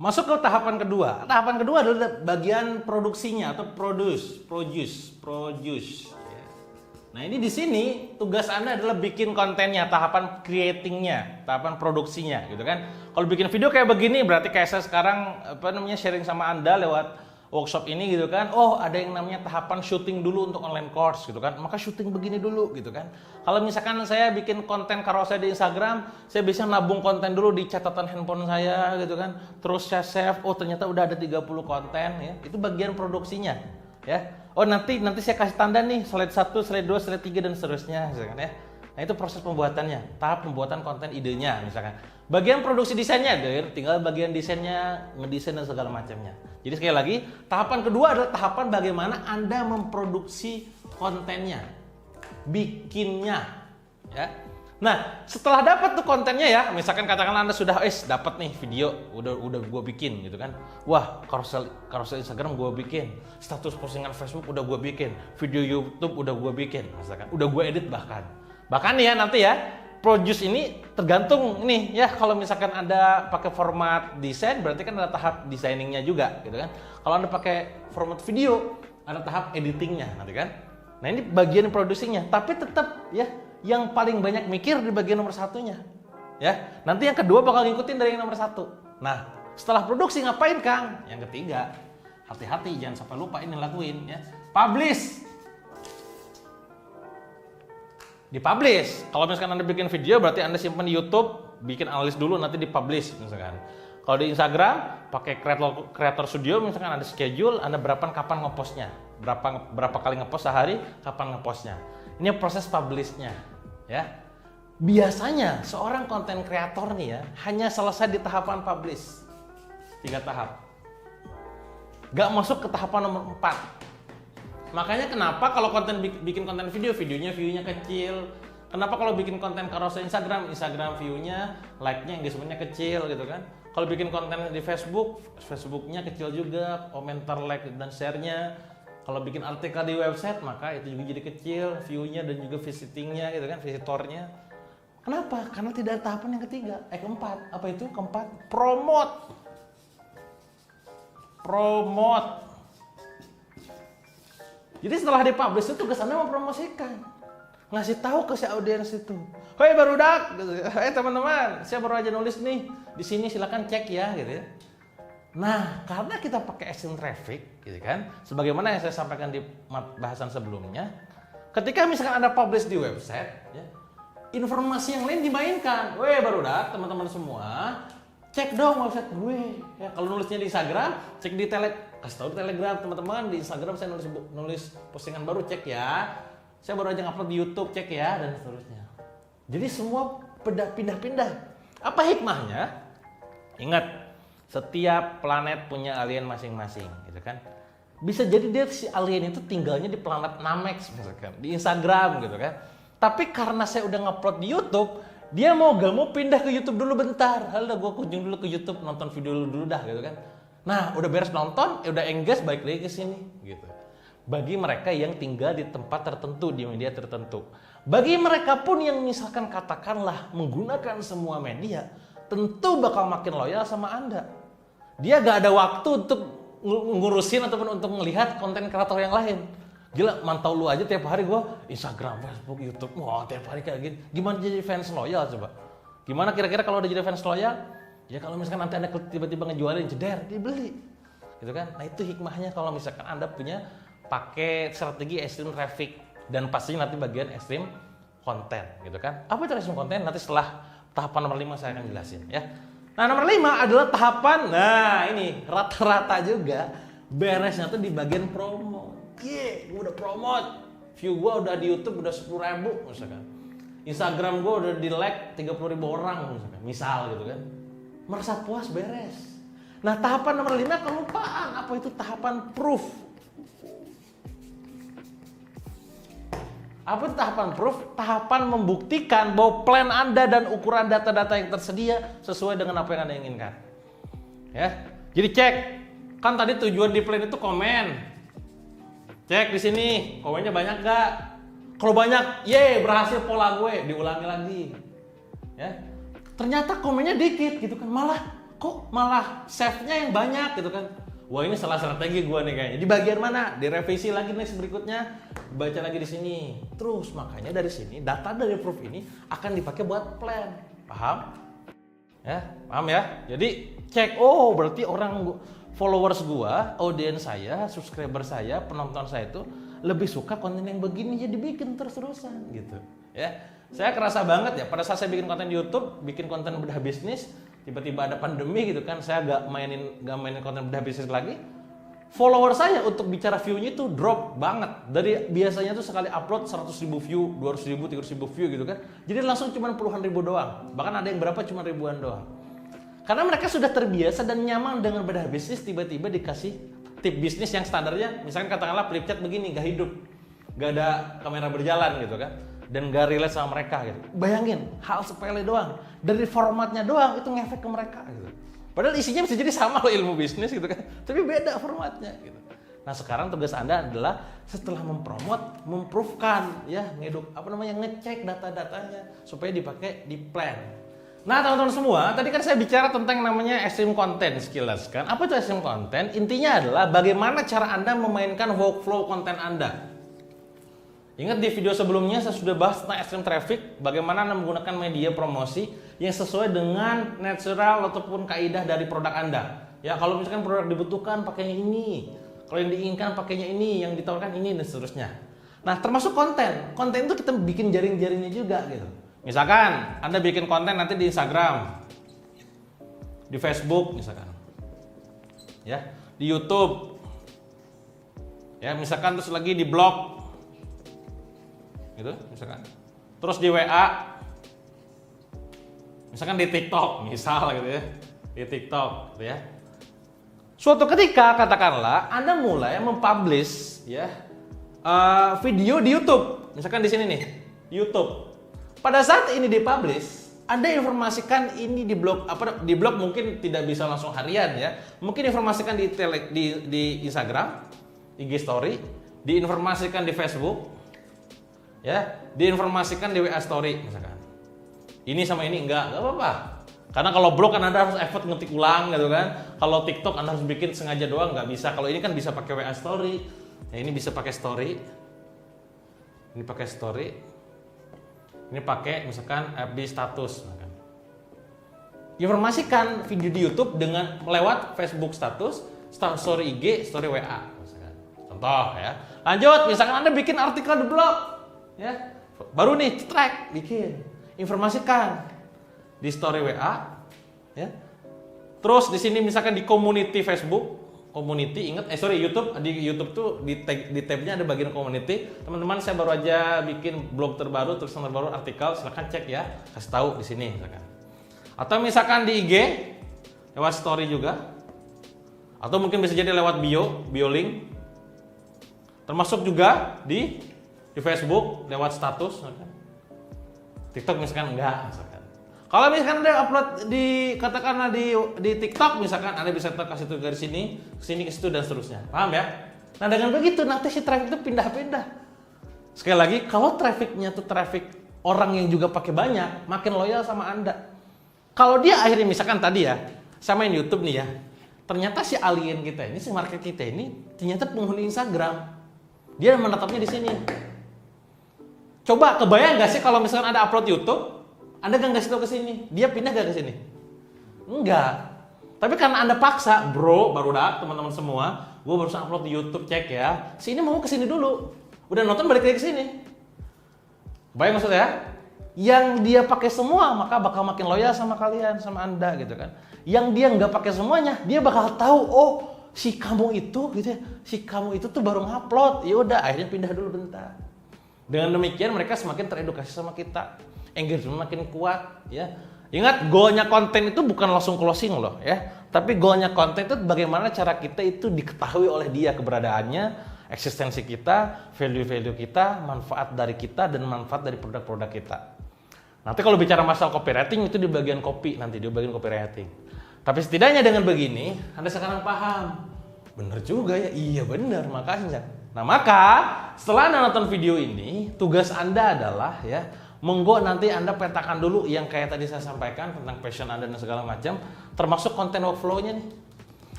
Masuk ke tahapan kedua. Tahapan kedua adalah bagian produksinya atau produce. Nah, ini di sini tugas Anda adalah bikin kontennya, tahapan creatingnya, tahapan produksinya, gitu kan. Kalau bikin video kayak begini, berarti kayak saya sekarang sharing sama Anda lewat workshop ini, gitu kan. Oh, ada yang namanya tahapan syuting dulu untuk online course, gitu kan. Maka syuting begini dulu, gitu kan. Kalau misalkan saya bikin konten karosel di Instagram, saya bisa nabung konten dulu di catatan handphone saya, gitu kan. Terus saya save, oh ternyata udah ada 30 konten, ya. Itu bagian produksinya, ya. Oh nanti saya kasih tanda nih slide 1, slide 2, slide 3 dan seterusnya, misalkan ya. Nah itu proses pembuatannya, tahap pembuatan konten idenya misalkan. Bagian produksi desainnya, tinggal bagian desainnya, ngedesain dan segala macamnya. Jadi sekali lagi, tahapan kedua adalah tahapan bagaimana Anda memproduksi kontennya, bikinnya, ya. Nah, setelah dapat tuh kontennya ya, misalkan katakanlah Anda sudah dapat nih video, udah gue bikin gitu kan. Wah, carousel Instagram gue bikin, status postingan Facebook udah gue bikin, video YouTube udah gue bikin, misalkan udah gue edit bahkan. Bahkan ya nanti ya, produce ini tergantung nih ya, kalau misalkan Anda pakai format desain berarti kan ada tahap desainingnya juga gitu kan. Kalau Anda pakai format video, ada tahap editingnya nanti kan. Nah, ini bagian produksinya, tapi tetap ya yang paling banyak mikir di bagian nomor satunya, ya. Nanti yang kedua bakal ngikutin dari yang nomor satu. Nah, setelah produksi ngapain Kang? Yang ketiga, hati-hati jangan sampai lupa ini lakuin, ya. Publish. Dipublish. Kalau misalkan Anda bikin video, berarti Anda simpan di YouTube, bikin analis dulu, nanti dipublish misalkan. Kalau di Instagram, pakai Creator Studio, misalkan ada schedule, Anda kapan ngepostnya, berapa kali ngepost sehari, kapan ngepostnya. Ini proses publishnya, ya. Biasanya seorang konten kreator nih ya, hanya selesai di tahapan publish. 3 tahap. Gak masuk ke tahapan nomor 4. Makanya kenapa kalau bikin konten video, viewnya kecil. Kenapa kalau bikin konten carousel Instagram view-nya, like-nya, engagementnya kecil gitu kan. Kalau bikin konten di Facebooknya kecil juga, komentar, like, dan share-nya. Kalau bikin artikel di website, maka itu juga jadi kecil, view-nya dan juga visitingnya gitu kan, visitornya. Kenapa? Karena tidak ada tahapan yang ketiga, keempat. Apa itu? Keempat, promote. Jadi setelah dipublish itu tugas Anda mempromosikan. Ngasih tahu ke si audiens itu. Hei barudak, gitu. Hei teman-teman, saya baru aja nulis nih. Di sini silakan cek ya, gitu ya. Nah, karena kita pakai extreme traffic, gitu kan, sebagaimana yang saya sampaikan di bahasan sebelumnya, ketika misalkan Anda publish di website, ya, informasi yang lain dimainkan. Weh barudak, teman-teman semua, cek dong website gue. Ya, kalau nulisnya di Instagram, cek di kasih tahu di Telegram teman-teman. Di Instagram saya nulis postingan baru, cek ya. Saya baru aja ngupload di YouTube, cek ya, dan seterusnya. Jadi semua pindah-pindah. Apa hikmahnya? Ingat. Setiap planet punya alien masing-masing, gitu kan. Bisa jadi si alien itu tinggalnya di planet Namek, misalkan, di Instagram, gitu kan. Tapi karena saya udah ngupload di YouTube, dia mau gak mau pindah ke YouTube dulu bentar. Halo, gue kunjung dulu ke YouTube, nonton video dulu dah, gitu kan. Nah, udah beres nonton, udah engage, balik lagi ke sini, gitu. Bagi mereka yang tinggal di tempat tertentu, di media tertentu. Bagi mereka pun yang misalkan katakanlah menggunakan semua media, tentu bakal makin loyal sama Anda. Dia gak ada waktu untuk ngurusin ataupun untuk melihat konten kreator yang lain. Gila, mantau lu aja tiap hari gue Instagram, Facebook, YouTube, wah tiap hari kayak gini. Gimana jadi fans loyal coba? Gimana kira-kira kalau udah jadi fans loyal? Ya kalau misalkan nanti Anda tiba-tiba ngejualin jeder, dibeli. Gitu kan? Nah itu hikmahnya kalau misalkan Anda punya pakai strategi extreme traffic dan pastinya nanti bagian extreme konten, gitu kan? Apa itu extreme konten? Nanti setelah tahapan nomor 5 saya akan jelasin ya. Nah nomor 5 adalah tahapan, nah ini rata-rata juga beresnya tuh di bagian promo. Gue udah promote, view gue udah di YouTube udah 10.000 misalkan. Instagram gue udah di like 30.000 orang misalkan. Misal gitu kan. Merasa puas beres. Nah tahapan nomor 5 kelupaan, apa itu tahapan proof. Apa itu tahapan proof? Tahapan membuktikan bahwa plan Anda dan ukuran data-data yang tersedia sesuai dengan apa yang Anda inginkan. Ya. Jadi cek, kan tadi tujuan di plan itu komen. Cek di sini, komennya banyak gak? Kalau banyak, berhasil pola gue, diulangi lagi. Ya. Ternyata komennya dikit gitu kan, malah kok malah save-nya yang banyak gitu kan. Wah, ini salah strategi gue nih kayaknya. Di bagian mana? Direvisi lagi next berikutnya, baca lagi di sini. Terus makanya dari sini data dari proof ini akan dipakai buat plan. Paham? Ya, paham ya? Jadi cek, oh berarti orang followers gua, audiens saya, subscriber saya, penonton saya itu lebih suka konten yang begini, jadi bikin terus-terusan gitu. Ya, saya kerasa banget ya pada saat saya bikin konten di YouTube, bikin konten bedah bisnis, tiba-tiba ada pandemi gitu kan, saya gak mainin konten bedah bisnis lagi. Follower saya untuk bicara view-nya itu drop banget. Dari biasanya tuh sekali upload 100.000 view, 200.000, 300.000 view gitu kan. Jadi langsung cuma puluhan ribu doang. Bahkan ada yang berapa cuma ribuan doang. Karena mereka sudah terbiasa dan nyaman dengan bedah bisnis, tiba-tiba dikasih tip bisnis yang standarnya, misalkan katakanlah Flipchart begini, gak hidup. Gak ada kamera berjalan gitu kan. Dan gak relate sama mereka gitu. Bayangin, hal sepele doang. Dari formatnya doang itu ngefek ke mereka gitu. Padahal isinya bisa jadi sama loh ilmu bisnis gitu kan, tapi beda formatnya gitu. Nah sekarang tugas Anda adalah setelah mempromot, memproofkan ya, ngecek data-datanya supaya dipakai di plan. Nah teman-teman semua, tadi kan saya bicara tentang namanya extreme content skills kan. Apa itu extreme content? Intinya adalah bagaimana cara Anda memainkan workflow konten Anda. Ingat di video sebelumnya saya sudah bahas tentang extreme traffic, bagaimana Anda menggunakan media promosi yang sesuai dengan natural ataupun kaidah dari produk Anda. Ya, kalau misalkan produk dibutuhkan pakainya ini, kalau yang diinginkan pakainya ini, yang ditawarkan ini dan seterusnya. Nah, termasuk konten. Konten itu kita bikin jaring-jaringnya juga gitu. Misalkan Anda bikin konten nanti di Instagram, di Facebook misalkan. Ya, di YouTube. Ya, misalkan terus lagi di blog. Gitu, misalkan. Terus di WA, misalkan di TikTok, misal gitu ya, di TikTok, gitu ya. Suatu ketika katakanlah Anda mulai mempublish ya video di YouTube, misalkan di sini nih, YouTube. Pada saat ini dipublish, Anda informasikan ini di blog di blog mungkin tidak bisa langsung harian ya, mungkin informasikan di Instagram, IG Story, diinformasikan di Facebook. Ya, diinformasikan di WA story misalkan. Ini sama ini enggak apa-apa. Karena kalau blog kan Anda harus effort ngetik ulang gitu kan. Kalau TikTok Anda harus bikin sengaja doang nggak bisa. Kalau ini kan bisa pakai WA story. Ya, ini bisa pakai story. Ini pakai story. Ini pakai misalkan FB status misalkan. Informasikan video di YouTube dengan lewat Facebook status, story IG, story WA misalkan. Contoh ya. Lanjut, misalkan Anda bikin artikel di blog. Ya, baru nih track bikin, informasikan di story WA, ya. Terus di sini misalkan di community Facebook, community YouTube, di YouTube tuh di tabnya ada bagian community. Teman-teman, saya baru aja bikin blog terbaru, tulisan terbaru, artikel, silahkan cek ya, kasih tahu di sini misalkan. Atau misalkan di IG lewat story juga, atau mungkin bisa jadi lewat bio link, termasuk juga di Facebook lewat status, TikTok misalkan enggak misalkan. Kalau misalkan Anda upload katakanlah di TikTok misalkan, Anda bisa kasih tuh dari sini ke sini ke situ dan seterusnya. Paham ya? Nah, dengan begitu nanti si traffic itu pindah-pindah. Sekali lagi, kalau trafficnya tuh traffic orang yang juga pakai banyak, makin loyal sama Anda. Kalau dia akhirnya misalkan tadi ya, saya main YouTube nih ya. Ternyata si alien kita ini, si market kita ini ternyata penghuni Instagram. Dia menetapnya di sini. Coba kebayang gak sih kalau misalkan Anda upload YouTube, Anda gak ngasih tau ke sini, dia pindah gak ke sini? Enggak. Tapi karena Anda paksa, bro, barudak teman-teman semua, gue baru upload di YouTube, cek ya. Si ini mau ke sini dulu. Udah nonton balik lagi ke sini. Bayang maksudnya? Yang dia pakai semua, maka bakal makin loyal sama kalian, sama Anda gitu kan. Yang dia nggak pakai semuanya, dia bakal tahu, oh si kamu itu gitu ya, si kamu itu tuh baru ngupload. Ya udah, akhirnya pindah dulu bentar. Dengan demikian mereka semakin teredukasi sama kita, engagement makin kuat ya. Ingat, goalnya konten itu bukan langsung closing loh ya, tapi goalnya konten itu bagaimana cara kita itu diketahui oleh dia, keberadaannya, eksistensi kita, value-value kita, manfaat dari kita dan manfaat dari produk-produk kita. Nanti kalau bicara masalah copywriting itu di bagian copy, nanti di bagian copywriting. Tapi setidaknya dengan begini, Anda sekarang paham. Bener juga ya, iya bener makanya. Nah maka setelah Anda nonton video ini, tugas Anda adalah ya Monggo nanti Anda petakan dulu yang kayak tadi saya sampaikan tentang passion Anda dan segala macam, termasuk konten workflow-nya nih.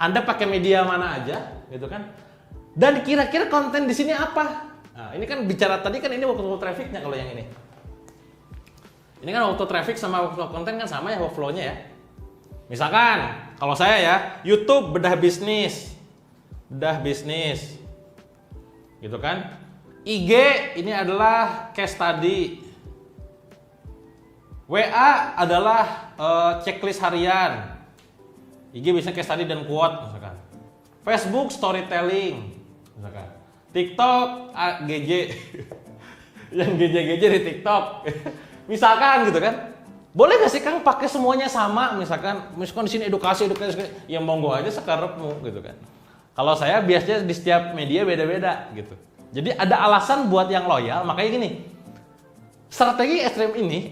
Anda pakai media mana aja, gitu kan? Dan kira-kira konten di sini apa? Nah, ini kan bicara tadi kan ini workflow traffic-nya kalau yang ini. Ini kan workflow traffic sama workflow konten kan sama ya workflow-nya ya. Misalkan kalau saya ya, YouTube bedah bisnis, gitu kan? IG ini adalah case study. WA adalah checklist harian. IG bisa case study dan quote misalkan. Facebook storytelling misalkan. TikTok GJ. Yang GJ di TikTok. Misalkan gitu kan. Boleh gak sih Kang pakai semuanya sama misalkan di sini edukasi yang monggo aja sekarepmu gitu kan. Kalau saya biasanya di setiap media beda-beda gitu. Jadi ada alasan buat yang loyal, makanya gini. Strategi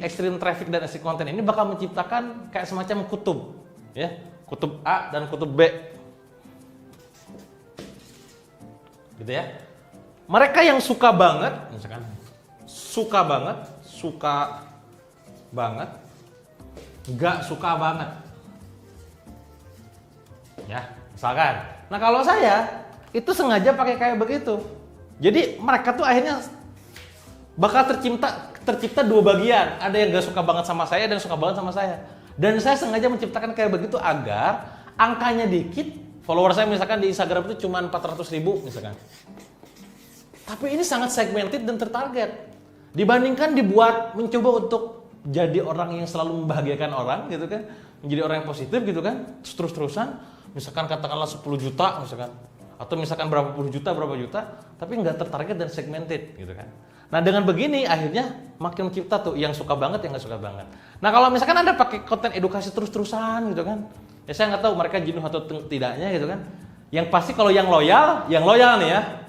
ekstrim traffic dan ekstrim konten ini bakal menciptakan kayak semacam kutub, ya, kutub A dan kutub B, gitu ya. Mereka yang suka banget, misalkan, suka banget, nggak suka banget, ya, misalkan. Nah kalau saya itu sengaja pakai kayak begitu, jadi mereka tuh akhirnya bakal tercipta dua bagian. Ada yang gak suka banget sama saya dan suka banget sama saya. Dan saya sengaja menciptakan kayak begitu agar angkanya dikit. Follower saya misalkan di Instagram itu cuma 400.000 misalkan. Tapi ini sangat segmented dan tertarget. Dibandingkan dibuat mencoba untuk jadi orang yang selalu membahagiakan orang gitu kan. Menjadi orang yang positif gitu kan. Terus-terusan. Misalkan katakanlah 10 juta misalkan. Atau misalkan berapa puluh juta, tapi nggak tertarget dan segmented gitu kan. Nah dengan begini akhirnya makin mencipta tuh yang suka banget, yang nggak suka banget. Nah kalau misalkan Anda pakai konten edukasi terus-terusan gitu kan, ya saya nggak tahu mereka jenuh atau tidaknya gitu kan. Yang pasti kalau yang loyal nih ya,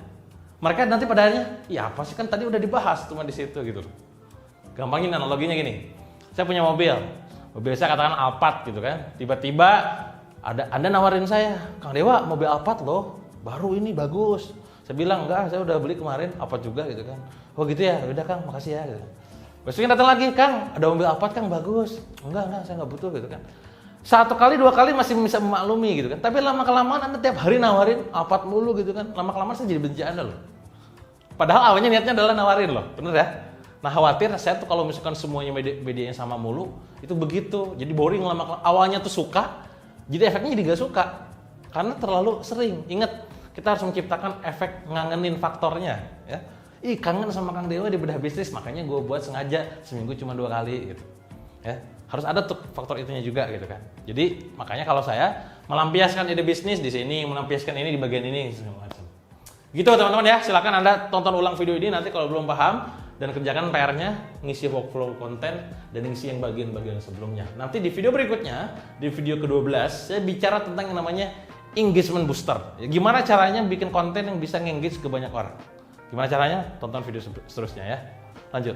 mereka nanti pada akhirnya, ya apa sih kan tadi udah dibahas cuma di situ gitu. Gampangin analoginya gini, saya punya mobil saya katakan Alphard gitu kan, tiba-tiba Anda nawarin saya, Kang Dewa mobil Alphard loh, baru ini bagus. Saya bilang enggak, saya udah beli kemarin Alphard juga gitu kan. Oh gitu ya, udah Kang, makasih ya gitu. Besoknya datang lagi, Kang, ada mobil Alphard Kang bagus. Enggak, saya nggak butuh gitu kan. 1 kali 2 kali masih bisa memaklumi gitu kan. Tapi lama-kelamaan Anda tiap hari nawarin Alphard mulu gitu kan. Lama-kelamaan saya jadi benci Anda loh. Padahal awalnya niatnya adalah nawarin loh, bener ya? Nah khawatir saya tuh kalau misalkan semuanya media yang sama mulu, itu begitu. Jadi boring lama-kelamaan. Awalnya tuh suka, jadi efeknya jadi gak suka. Karena terlalu sering. Ingat, kita harus menciptakan efek ngangenin faktornya ya. Ih kangen sama Kang Dewa di bedah bisnis, makanya gue buat sengaja seminggu cuma 2 kali gitu ya. Harus ada tuh faktor itunya juga gitu kan. Jadi makanya kalau saya melampiaskan ide bisnis di sini, melampiaskan ini di bagian ini segala macam. Gitu teman-teman ya, silakan Anda tonton ulang video ini nanti kalau belum paham dan kerjakan PR-nya, ngisi workflow konten dan ngisi yang bagian-bagian sebelumnya. Nanti di video berikutnya, di video ke-12 saya bicara tentang yang namanya engagement booster. Gimana caranya bikin konten yang bisa nge-engage ke banyak orang. Gimana caranya? Tonton video seterusnya ya. Lanjut.